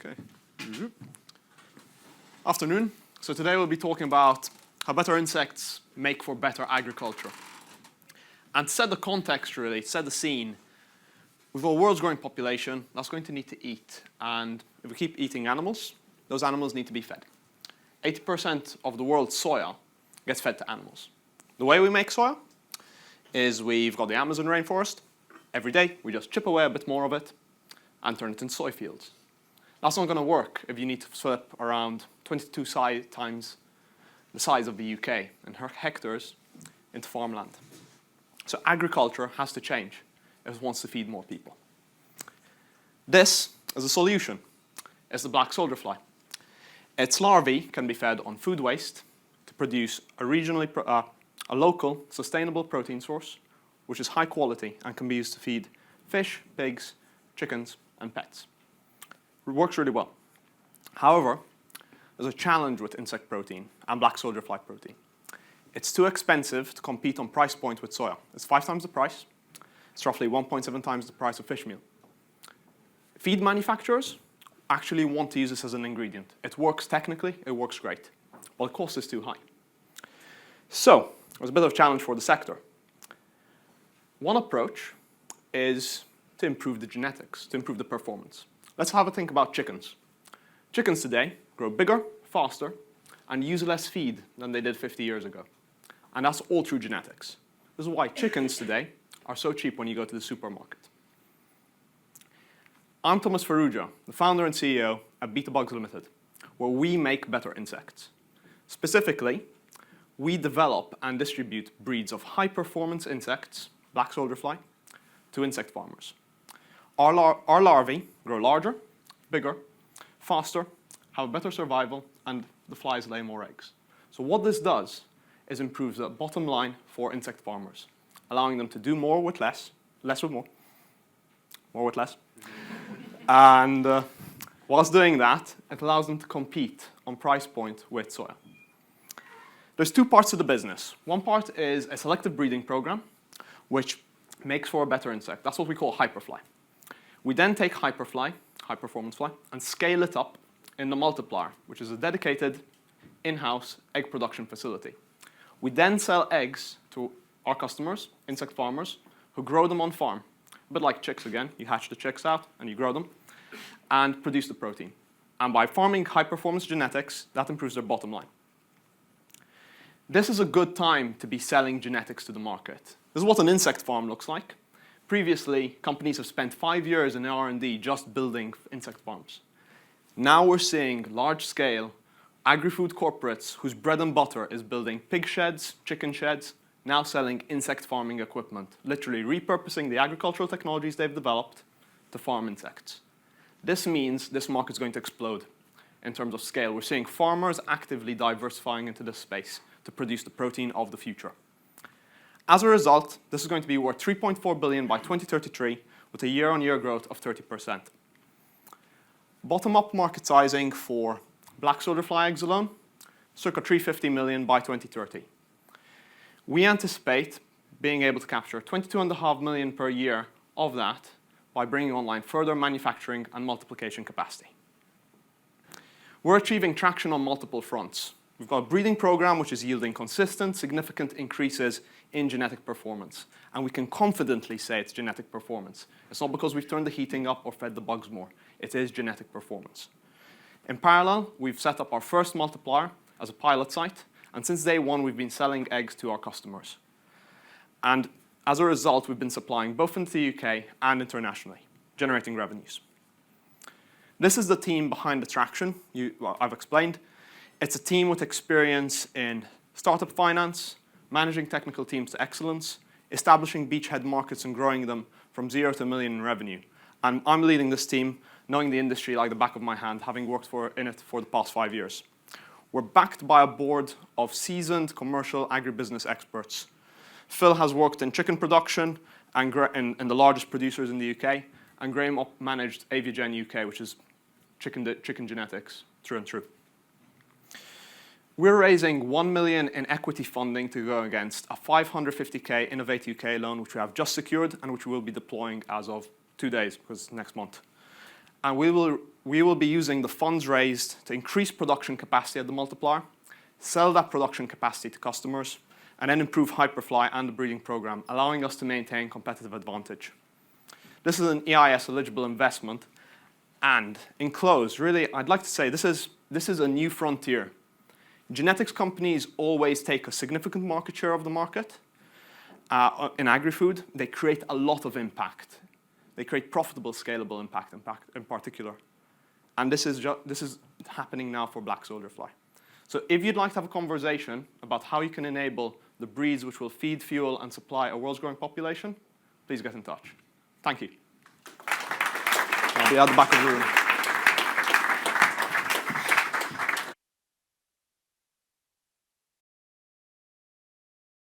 Okay. Afternoon. So today we'll be talking about how better insects make for better agriculture. And to set the context really, set the scene, with the world's growing population, that's going to need to eat. And if we keep eating animals, those animals need to be fed. 80% of the world's soya gets fed to animals. The way we make soya is we've got the Amazon rainforest. Every day we just chip away a bit more of it and turn it into soy fields. That's not going to work if you need to flip around 22 times the size of the UK and hectares into farmland. So agriculture has to change if it wants to feed more people. This is a solution. It's the black soldier fly. Its larvae can be fed on food waste to produce a local, sustainable protein source, which is high quality and can be used to feed fish, pigs, chickens, and pets. It works really well. However, there's a challenge with insect protein and black soldier fly protein. It's too expensive to compete on price point with soya. It's 5 times the price. It's roughly 1.7 times the price of fish meal. Feed manufacturers actually want to use this as an ingredient. It works technically, it works great, but the cost is too high. So, there's a bit of a challenge for the sector. One approach is to improve the genetics, to improve the performance. Let's have a think about chickens. Chickens today grow bigger, faster, and use less feed than they did 50 years ago. And that's all through genetics. This is why chickens today are so cheap when you go to the supermarket. I'm Thomas Ferrugia, the founder and CEO at Beta Bugs Limited, where we make better insects. Specifically, we develop and distribute breeds of high-performance insects, black soldier fly, to insect farmers. Our larvae grow larger, bigger, faster, have better survival, and the flies lay more eggs. So what this does is improves the bottom line for insect farmers, allowing them to do more with less, less with more, more with less. And whilst doing that, it allows them to compete on price point with soya. There's 2 parts to the business. One part is a selective breeding program, which makes for a better insect. That's what we call hyperfly. We then take hyperfly, high performance fly, and scale it up in the multiplier, which is a dedicated in-house egg production facility. We then sell eggs to our customers, insect farmers, who grow them on farm. A bit like chicks again, you hatch the chicks out and you grow them and produce the protein. And by farming high-performance genetics, that improves their bottom line. This is a good time to be selling genetics to the market. This is what an insect farm looks like. Previously, companies have spent 5 years in R&D just building insect farms. Now we're seeing large-scale agri-food corporates whose bread and butter is building pig sheds, chicken sheds, now selling insect farming equipment, literally repurposing the agricultural technologies they've developed to farm insects. This means this market's going to explode in terms of scale. We're seeing farmers actively diversifying into this space to produce the protein of the future. As a result, this is going to be worth $3.4 billion by 2033 with a year-on-year growth of 30%. Bottom-up market sizing for black soldier fly eggs alone, circa $350 million by 2030. We anticipate being able to capture $22.5 million per year of that by bringing online further manufacturing and multiplication capacity. We're achieving traction on multiple fronts. We've got a breeding program which is yielding consistent, significant increases in genetic performance. And we can confidently say it's genetic performance. It's not because we've turned the heating up or fed the bugs more. It is genetic performance. In parallel, we've set up our first multiplier as a pilot site. And since day one, we've been selling eggs to our customers. And as a result, we've been supplying both into the UK and internationally, generating revenues. This is the team behind the traction I've explained. It's a team with experience in startup finance, managing technical teams to excellence, establishing beachhead markets and growing them from 0 to $1 million in revenue. And I'm leading this team, knowing the industry like the back of my hand, having worked in it for the past 5 years. We're backed by a board of seasoned commercial agribusiness experts. Phil has worked in chicken production and the largest producers in the UK, and Graham managed Aviagen UK, which is chicken genetics through and through. We're raising $1 million in equity funding to go against a $550K Innovate UK loan, which we have just secured and which we will be deploying as of 2 days, because next month. And we will be using the funds raised to increase production capacity at the multiplier, sell that production capacity to customers, and then improve Hyperfly and the breeding program, allowing us to maintain competitive advantage. This is an EIS-eligible investment. And in close, really, I'd like to say this is a new frontier. Genetics companies always take a significant market share of the market. In agri-food, they create a lot of impact. They create profitable, scalable impact in particular. And this is happening now for black soldier fly. So if you'd like to have a conversation about how you can enable the breeds which will feed, fuel, and supply a world's growing population, please get in touch. Thank you. I'll be at the back of the room.